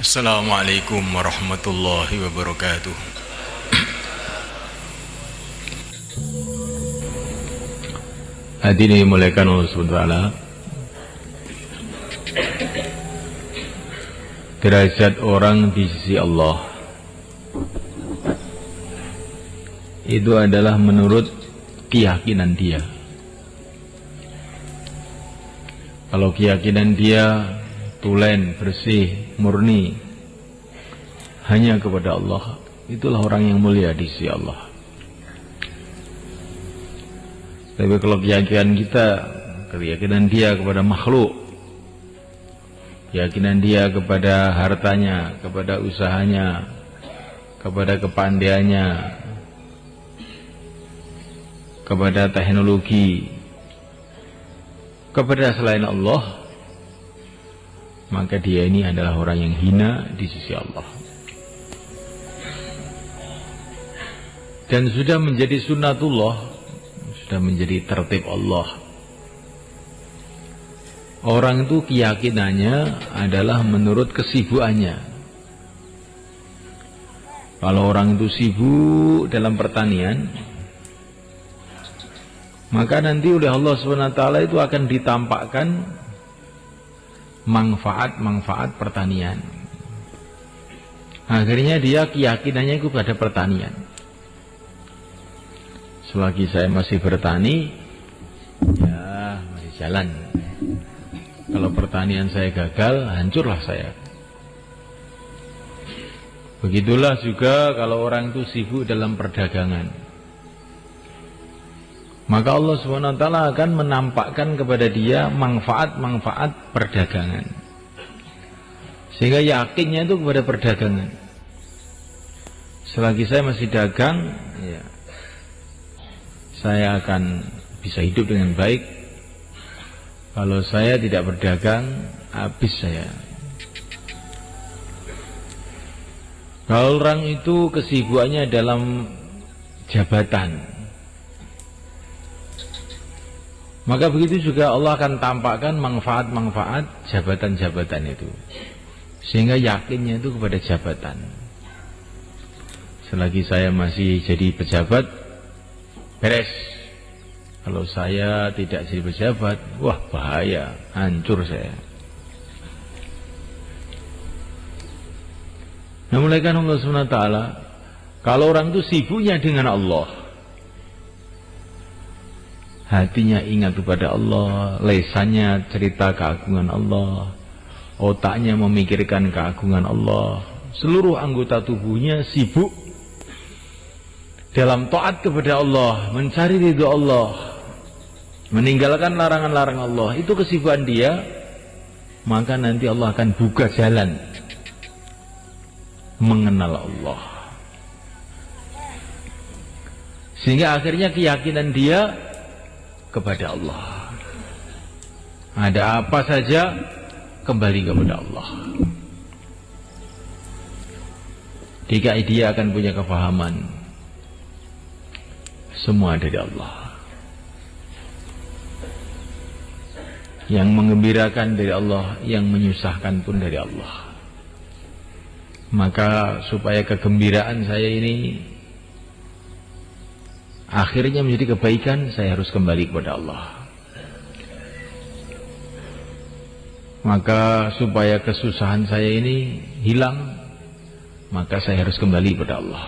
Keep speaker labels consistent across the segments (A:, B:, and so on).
A: Assalamualaikum warahmatullahi wabarakatuh. Hadirin dimuliakan Allah Subhanahu wa taala. Derajat orang di sisi Allah itu adalah menurut keyakinan dia. Kalau keyakinan dia tulen, bersih, murni hanya kepada Allah, itulah orang yang mulia di sisi Allah. Tapi kalau keyakinan kita, keyakinan dia kepada makhluk, keyakinan dia kepada hartanya, kepada usahanya, kepada kepandaiannya, kepada teknologi, kepada selain Allah, maka dia ini adalah orang yang hina di sisi Allah. Dan sudah menjadi sunnatullah, sudah menjadi tertib Allah. Orang itu keyakinannya adalah menurut kesibukannya. Kalau orang itu sibuk dalam pertanian, maka nanti oleh Allah SWT itu akan ditampakkan manfaat-manfaat pertanian. Akhirnya dia keyakinannya itu pada pertanian. Selagi saya masih bertani, ya masih jalan. Kalau pertanian saya gagal, hancurlah saya. Begitulah juga kalau orang itu sibuk dalam perdagangan, maka Allah SWT akan menampakkan kepada dia manfaat-manfaat perdagangan, sehingga yakinnya itu kepada perdagangan. Selagi saya masih dagang, ya, saya akan bisa hidup dengan baik. Kalau saya tidak berdagang, habis saya. Kalau orang itu kesibukannya dalam jabatan, maka begitu juga Allah akan tampakkan manfaat-manfaat jabatan-jabatan itu, sehingga yakinnya itu kepada jabatan. Selagi saya masih jadi pejabat, beres. Kalau saya tidak jadi pejabat, wah bahaya, hancur saya. Nah, mulai kan Allah SWT, kalau orang itu sibuknya dengan Allah, hatinya ingat kepada Allah, lesannya cerita keagungan Allah, otaknya memikirkan keagungan Allah, seluruh anggota tubuhnya sibuk dalam taat kepada Allah, mencari ridho Allah, meninggalkan larangan-larangan Allah, itu kesibukan dia, maka nanti Allah akan buka jalan mengenal Allah, sehingga akhirnya keyakinan dia kepada Allah. Ada apa saja kembali kepada Allah. Jika dia akan punya kefahaman, semua dari Allah. Yang menggembirakan dari Allah, yang menyusahkan pun dari Allah. Maka supaya kegembiraan saya ini akhirnya menjadi kebaikan, saya harus kembali kepada Allah. Maka supaya kesusahan saya ini hilang, maka saya harus kembali kepada Allah.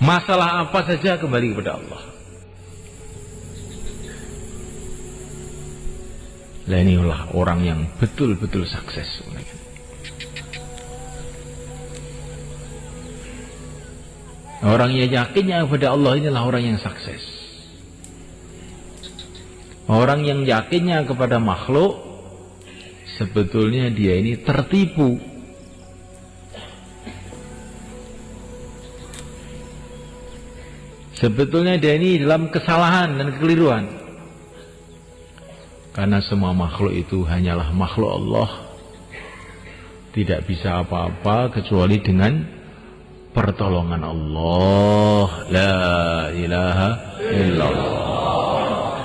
A: Masalah apa saja kembali kepada Allah. Lah inilah orang yang betul-betul sukses. Orang yang yakinnya kepada Allah inilah orang yang sukses. Orang yang yakinnya kepada makhluk, sebetulnya dia ini tertipu. Sebetulnya dia ini dalam kesalahan dan kekeliruan. Karena semua makhluk itu hanyalah makhluk Allah. Tidak bisa apa-apa kecuali dengan pertolongan Allah. La ilaha illallah.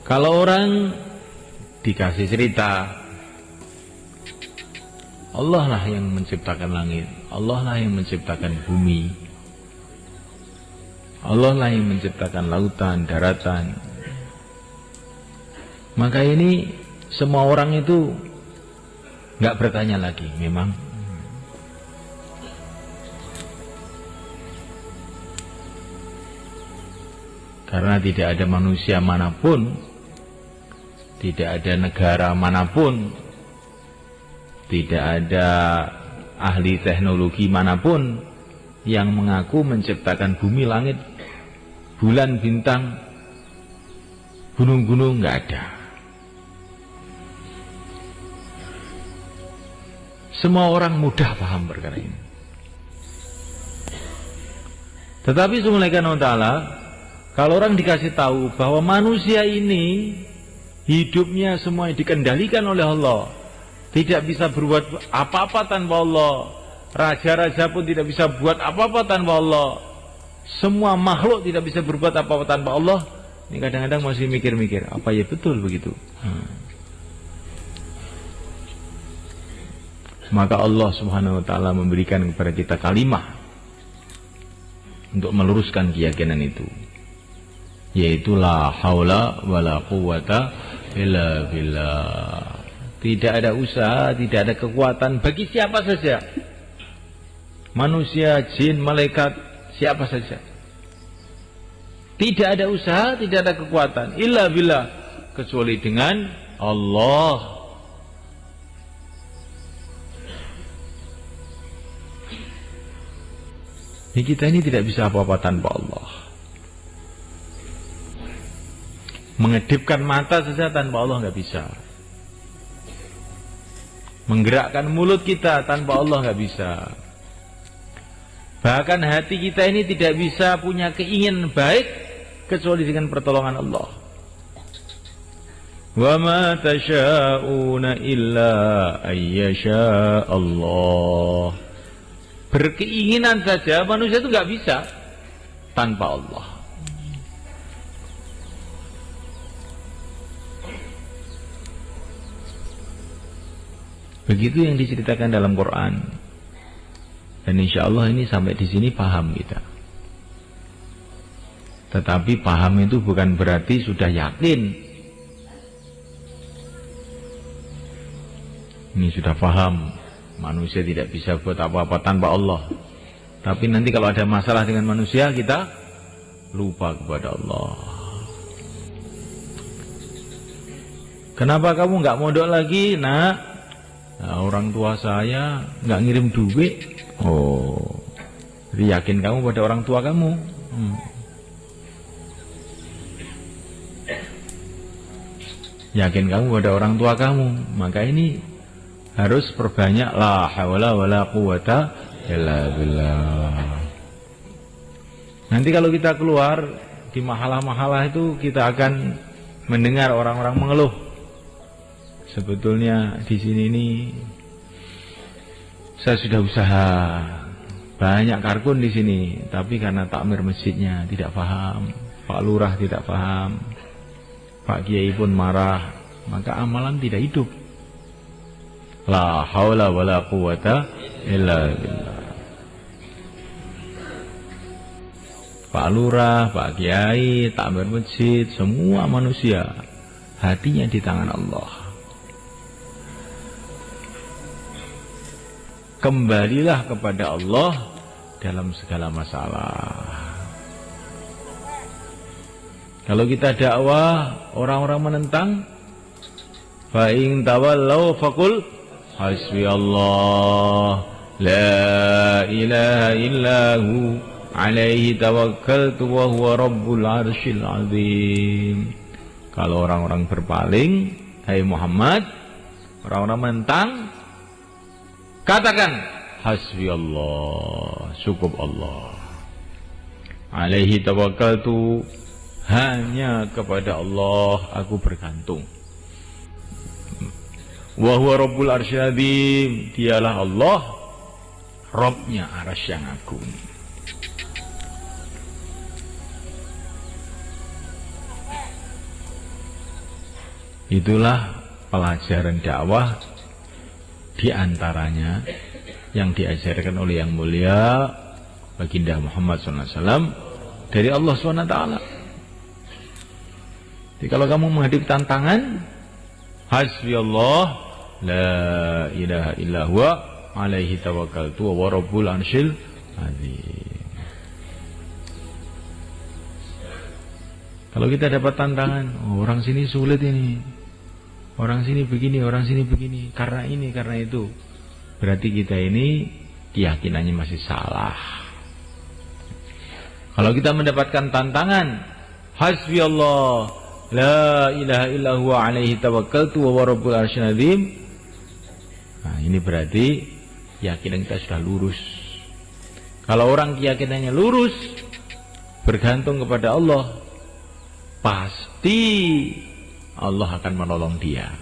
A: Kalau orang dikasih cerita, Allah lah yang menciptakan langit, Allah lah yang menciptakan bumi, Allah lah yang menciptakan lautan, daratan. Maka ini semua orang itu nggak bertanya lagi, memang karena tidak ada manusia manapun, tidak ada negara manapun, tidak ada ahli teknologi manapun yang mengaku menciptakan bumi, langit, bulan, bintang, gunung-gunung, nggak ada. Semua orang mudah paham perkara ini. Tetapi subhanahu wa ta'ala, kalau orang dikasih tahu bahwa manusia ini hidupnya semua dikendalikan oleh Allah, tidak bisa berbuat apa-apa tanpa Allah, raja-raja pun tidak bisa buat apa-apa tanpa Allah, semua makhluk tidak bisa berbuat apa-apa tanpa Allah, ini kadang-kadang masih mikir-mikir, apa ya betul begitu? Maka Allah subhanahu wa ta'ala memberikan kepada kita kalimah untuk meluruskan keyakinan itu, yaitu la haula wala quwata illa billah. Tidak ada usaha, tidak ada kekuatan bagi siapa saja, manusia, jin, malaikat, siapa saja. Tidak ada usaha, tidak ada kekuatan illa billah, kecuali dengan Allah. Kita ini tidak bisa apa-apa tanpa Allah. Mengedipkan mata saja tanpa Allah nggak bisa. Menggerakkan mulut kita tanpa Allah nggak bisa. Bahkan hati kita ini tidak bisa punya keinginan baik kecuali dengan pertolongan Allah. Wa ma tasha'una illa ayyasha Allah. Berkeinginan saja manusia itu nggak bisa tanpa Allah. Begitu yang diceritakan dalam Quran. Dan insya Allah ini sampai di sini paham kita. Tetapi paham itu bukan berarti sudah yakin. Ini sudah paham, manusia tidak bisa buat apa-apa tanpa Allah. Tapi nanti kalau ada masalah dengan manusia, kita lupa kepada Allah. Kenapa kamu nggak mondok lagi, nak? Nah, orang tua saya nggak ngirim duit. Oh, jadi yakin kamu pada orang tua kamu. Yakin kamu pada orang tua kamu. Maka ini harus perbanyak la haula wala quwata illa billah. Nanti kalau kita keluar di mahalah-mahalah itu, kita akan mendengar orang-orang mengeluh. Sebetulnya di sini ini saya sudah usaha banyak karkun di sini, tapi karena takmir masjidnya tidak paham, Pak Lurah tidak paham, Pak Kiai pun marah, maka amalan tidak hidup. La haula wala quwata illa billah. Pak Lurah, Pak Kiai, takmir masjid, semua manusia hatinya di tangan Allah. Kembalilah kepada Allah dalam segala masalah. Kalau kita dakwah, orang-orang menentang, fa in tawallaw faqul hasbi Allah la ilaha illahu alaihi tawakkaltu wa huwa rabbul arsyil azim. Kalau orang-orang berpaling, hai Muhammad, orang-orang menentang, katakan hasbi Allah, cukup Allah. Alaihi tawakkaltu, hanya kepada Allah aku bergantung. Wa huwa rabbul arsyil azim, dialah Allah, Rabbnya arasy yang agung. Itulah pelajaran dakwah di antaranya yang diajarkan oleh yang mulia baginda Muhammad SAW dari Allah SWT. Jadi kalau kamu menghadapi tantangan, hasbiyallah la ilaha illa huwa alaihi tawakkaltu wa rabbul arsyil azim. Kalau kita dapat tantangan, oh, orang sini sulit ini, orang sini begini, orang sini begini, karena ini, karena itu, berarti kita ini keyakinannya masih salah. Kalau kita mendapatkan tantangan, hasbiyallah la ilaha illa huwa alaihi tawakkaltu wa rabbul arsyil azim, nah ini berarti keyakinan kita sudah lurus. Kalau orang keyakinannya lurus, bergantung kepada Allah, pasti Allah akan menolong dia.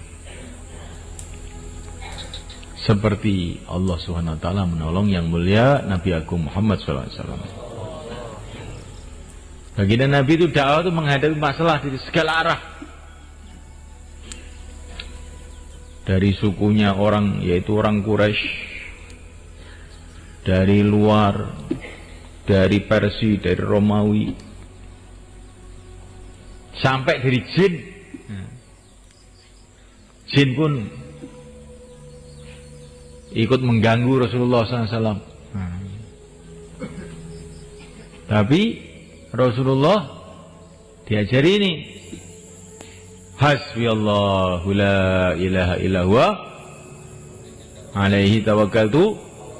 A: Seperti Allah SWT menolong yang mulia Nabi Agung Muhammad SAW. Baginda Nabi itu dakwah itu menghadapi masalah dari segala arah. Dari sukunya orang, yaitu orang Quraisy, dari luar, dari Persia, dari Romawi, sampai dari jin. Jin pun ikut mengganggu Rasulullah SAW. Tapi Rasulullah diajari ini, hasbiyallahu la ilaha illa huwa alaihi tawakkaltu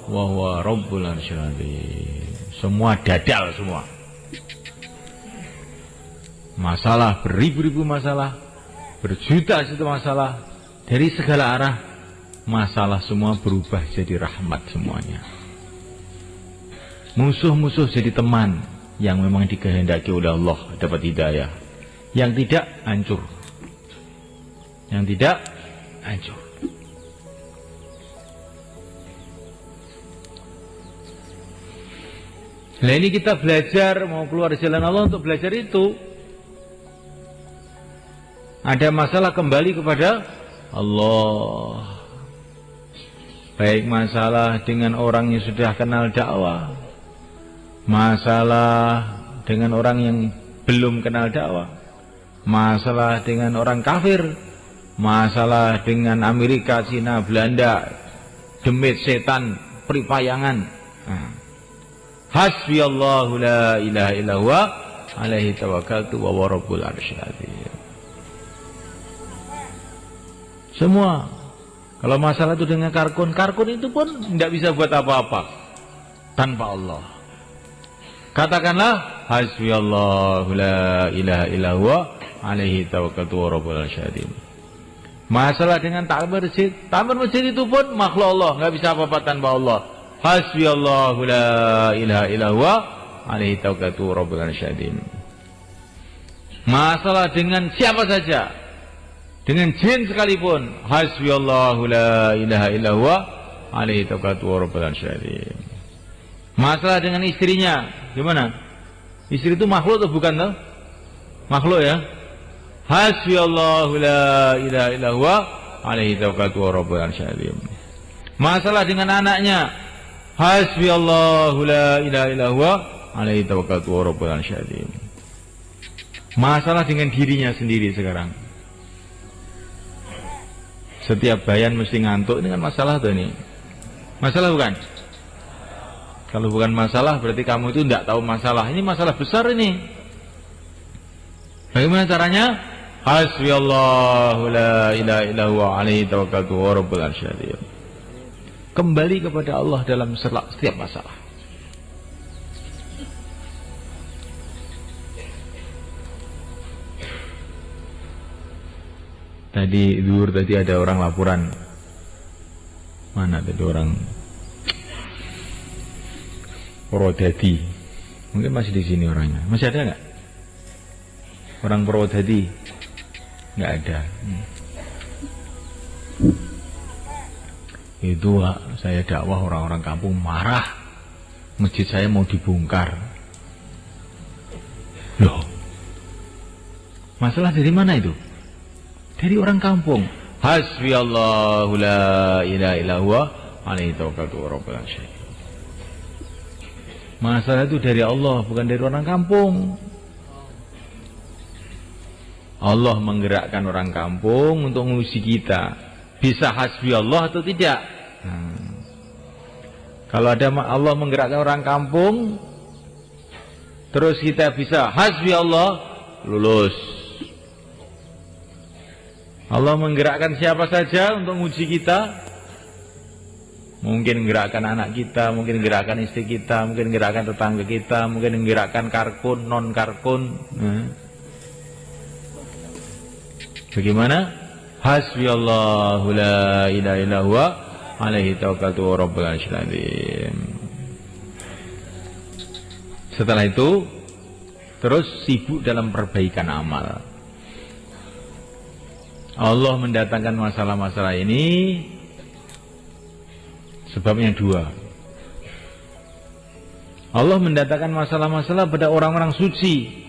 A: wa huwa rabbul arsyil azim. Semua dadal semua. Masalah, beribu-ribu masalah, berjuta-juta masalah, dari segala arah, masalah semua berubah jadi rahmat semuanya. Musuh-musuh jadi teman yang memang dikehendaki oleh Allah dapat hidayah. Yang tidak, hancur. Yang tidak, hancur. Nah ini kita belajar, mau keluar jalan Allah untuk belajar itu. Ada masalah kembali kepada Allah. Baik masalah dengan orang yang sudah kenal dakwah, masalah dengan orang yang belum kenal dakwah, masalah dengan orang kafir, masalah dengan Amerika, Cina, Belanda, demit, setan, peripayangan. Hasbiyallahu la ilaha illa huwa alaihi tawakkaltu wa huwa rabbul arsyil azim. Semua. Kalau masalah itu dengan karkun itu pun tidak bisa buat apa-apa tanpa Allah. Katakanlah hasbiyallahu la ilaha illa huwa alaihi tawakkaltu wa rabbul arsyil azim. Masalah dengan takbir masjid itu pun makhluk Allah, nggak bisa apa-apa tanpa Allah. Hasbiyallahu la ilaha illa huwa alaihi tawakkaltu wa rabbul arsyil azim. Masalah dengan siapa saja, dengan jin sekalipun, hasbiyallahu la ilaha illa huwa alaihi tawakkaltu wa rabbul arsyil azim. Masalah dengan istrinya, gimana? Istri itu makhluk atau bukan toh? Makhluk ya. Hasbiyallahu la ilaha illa huwa alaihi tawakkaltu wa rabbul arsyil azim. Masalah dengan anaknya, hasbiyallahu la ilaha illa huwa alaihi tawakkaltu wa rabbul arsyil azim. Masalah dengan dirinya sendiri sekarang. Setiap bayan mesti ngantuk, ini kan masalah tuh ini. Masalah bukan? Kalau bukan masalah berarti kamu itu tidak tahu masalah. Ini masalah besar ini. Bagaimana caranya? Hasbiyallahu la ilaha illa huwa alaihi tawakkaltu wa rabbul arsyil azim. Kembali kepada Allah dalam setiap masalah. Tadi zuhur tadi ada orang laporan. Mana tadi orang Purwodadi. Mungkin masih di sini orangnya. Masih ada nggak? Orang Purwodadi? Nggak ada. Itu saya dakwah, orang-orang kampung marah. Masjid saya mau dibongkar. Loh, masalah dari mana itu? Dari orang kampung. Hasbiyallahu la ilaha illa huwa alaihi tawakkaltu wa rabbul arsyil. Masalah itu dari Allah, bukan dari orang kampung. Allah menggerakkan orang kampung untuk menguji kita. Bisa hasbi Allah atau tidak? Kalau ada Allah menggerakkan orang kampung, terus kita bisa hasbi Allah, lulus. Allah menggerakkan siapa saja untuk menguji kita. Mungkin menggerakkan anak kita, mungkin menggerakkan istri kita, mungkin menggerakkan tetangga kita, mungkin menggerakkan karkun, non karkun. Bagaimana? Hasbiyallahu la ilaha illa huwa alaihi tawakkaltu wa rabbul arsyil azim. Setelah itu terus sibuk dalam perbaikan amal. Allah mendatangkan masalah-masalah ini sebabnya dua. Allah mendatangkan masalah-masalah pada orang-orang suci,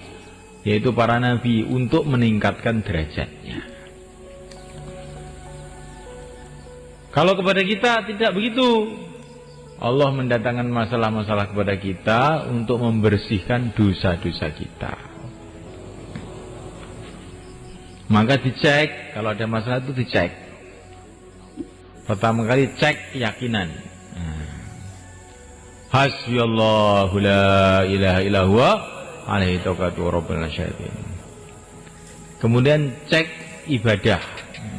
A: yaitu para nabi, untuk meningkatkan derajatnya. Kalau kepada kita tidak begitu. Allah mendatangkan masalah-masalah kepada kita untuk membersihkan dosa-dosa kita. Maka dicek, kalau ada masalah itu dicek. Pertama kali cek keyakinan. Hasbiyallahu la ilaha illa huwa alaihi tawakkaltu wa rabbul arsyil. Kemudian cek ibadah.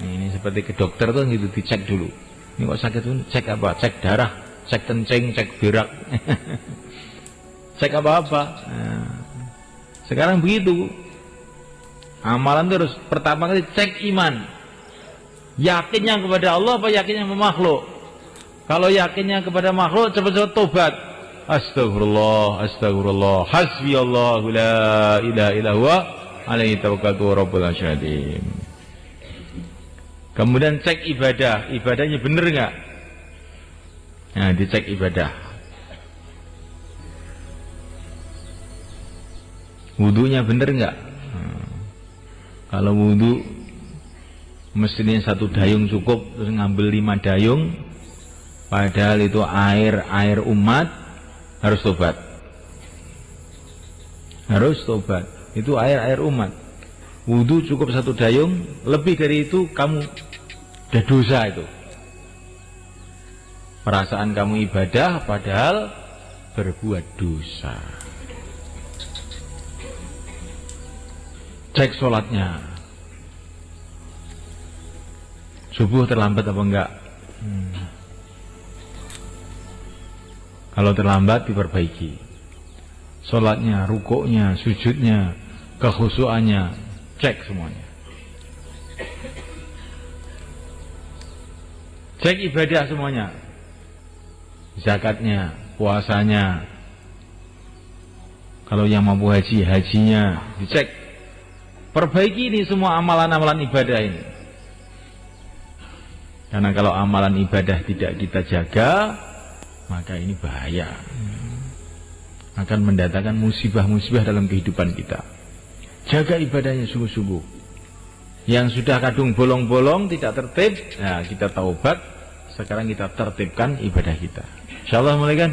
A: Ini seperti ke dokter tuh gitu, dicek dulu. Ini kok sakit tuh, cek apa? Cek darah, cek kencing, cek berak. Cek apa-apa. Sekarang begitu. Amalan terus pertama kali cek iman. Yakinnya kepada Allah apa yakinnya sama makhluk? Kalau yakinnya kepada makhluk, cepat-cepat tobat. Astagfirullah, astagfirullah. Hasbiyallahu la ilaha illa huwa alaihi tawakkaltu wa rabbul arsyil. Kemudian cek ibadah, ibadahnya benar enggak? Nah, dicek ibadah. Wudunya benar enggak? Kalau wudu mestinya 1 dayung cukup, terus ngambil 5 dayung, padahal itu air umat, harus tobat. Harus tobat. Itu air umat. Wudu cukup 1 dayung, lebih dari itu kamu udah dosa itu. Perasaan kamu ibadah padahal berbuat dosa. Cek sholatnya. Subuh terlambat apa enggak? Kalau terlambat diperbaiki. Sholatnya, rukuknya, sujudnya, kekhusyuannya, cek semuanya. Cek ibadah semuanya. Zakatnya, puasanya. Kalau yang mampu haji, hajinya dicek. Perbaiki ini semua amalan-amalan ibadah ini. Karena kalau amalan ibadah tidak kita jaga, maka ini bahaya. Akan mendatangkan musibah-musibah dalam kehidupan kita. Jaga ibadahnya sungguh-sungguh. Yang sudah kadung bolong-bolong, tidak tertib, nah kita taubat. Sekarang kita tertibkan ibadah kita. InsyaAllah mulai kan?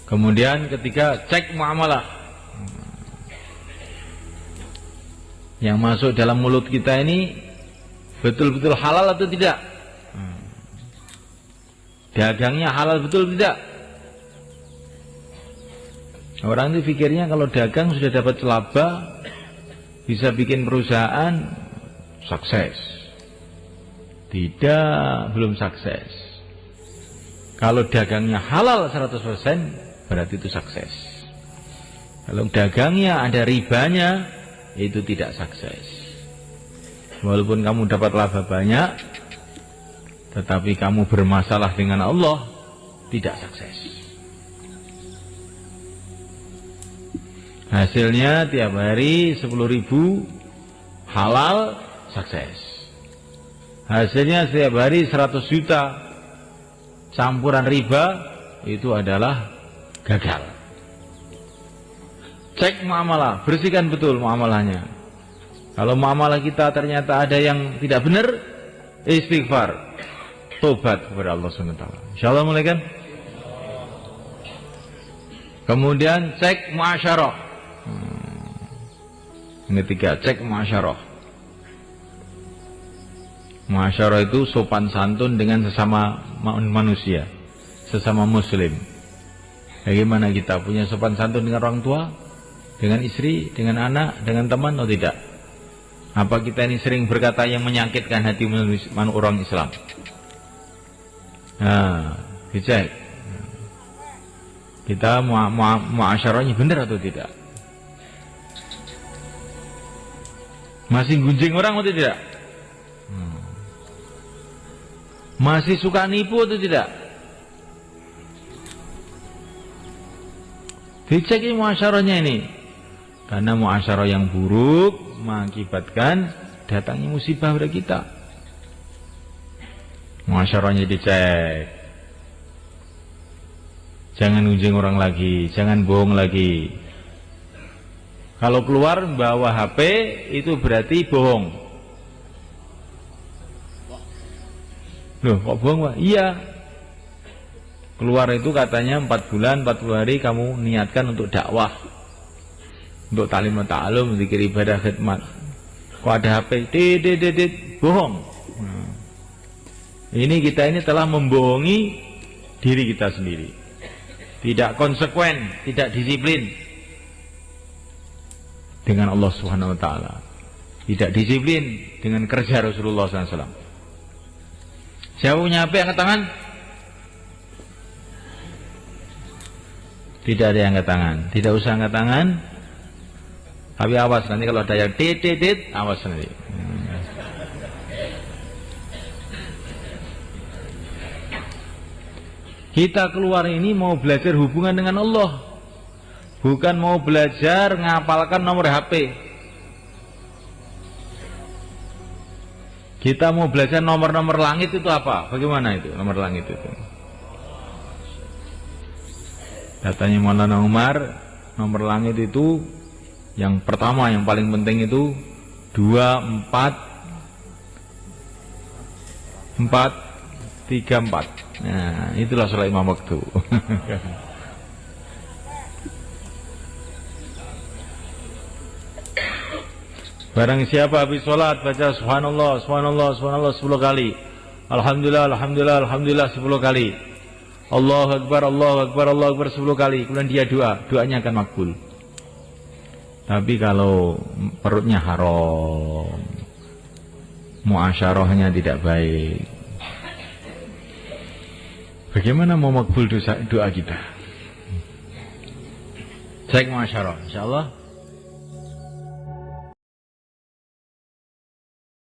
A: Kemudian ketiga, cek muamalah. Yang masuk dalam mulut kita ini betul-betul halal atau tidak? Dagangnya halal betul tidak? Orang itu pikirnya kalau dagang sudah dapat laba, bisa bikin perusahaan sukses. Tidak, belum sukses. Kalau dagangnya halal 100%, berarti itu sukses. Kalau dagangnya ada ribanya, itu tidak sukses. Walaupun kamu dapat laba banyak, tetapi kamu bermasalah dengan Allah, tidak sukses. Hasilnya tiap hari 10.000 halal, sukses. Hasilnya setiap hari 100 juta campuran riba, itu adalah gagal. Cek muamalah, bersihkan betul muamalahnya. Kalau muamalah kita ternyata ada yang tidak benar, istighfar, tobat kepada Allah SWT. Insyaallah mulai kan? Kemudian cek muasyarah. Ini 3, cek muasyarah. Muasyarah itu sopan santun dengan sesama manusia, sesama muslim. Bagaimana kita punya sopan santun dengan orang tua, dengan istri, dengan anak, dengan teman atau tidak? Apa kita ini sering berkata yang menyakitkan hati orang Islam? Nah, dicek. Kita muasyarahnya benar atau tidak? Masih gunjing orang atau tidak? Masih suka nipu atau tidak? Dicek ini muasyarahnya ini. Karena muasyarah yang buruk mengakibatkan datangnya musibah pada kita. Muasyarahnya dicek. Jangan gunjing orang lagi, jangan bohong lagi. Kalau keluar bawa HP itu berarti bohong. Loh, kok bohong, Pak? Iya. Keluar itu katanya 4 bulan, 40 hari kamu niatkan untuk dakwah. Untuk ta'lim wa ta'alum, zikir ibadah khidmat. Kok ada HP? Bohong. Ini kita ini telah membohongi diri kita sendiri. Tidak konsekuen, tidak disiplin dengan Allah Subhanahu wa taala. Tidak disiplin dengan kerja Rasulullah SAW. Siapa punya HP angkat tangan? Tidak ada yang angkat tangan. Tidak usah angkat tangan. Tapi awas nanti kalau ada yang awas nanti. Kita keluar ini mau belajar hubungan dengan Allah, bukan mau belajar ngapalkan nomor HP. Kita mau belajar nomor-nomor langit itu apa? Bagaimana itu nomor langit itu? Katanya Maulana Umar, nomor langit itu yang pertama, yang paling penting itu 2, 4, 3, 4. Nah, itulah sholat imam waktu. Barang siapa habis sholat baca subhanallah, subhanallah, subhanallah 10 kali, alhamdulillah, alhamdulillah, alhamdulillah 10 kali, Allahu Akbar, Allahu Akbar, Allahu Akbar 10 kali, kemudian dia doanya akan makbul. Tapi kalau perutnya haram, muasyarahnya tidak baik, bagaimana mau makbul doa kita? Cek muasyarah, insyaallah.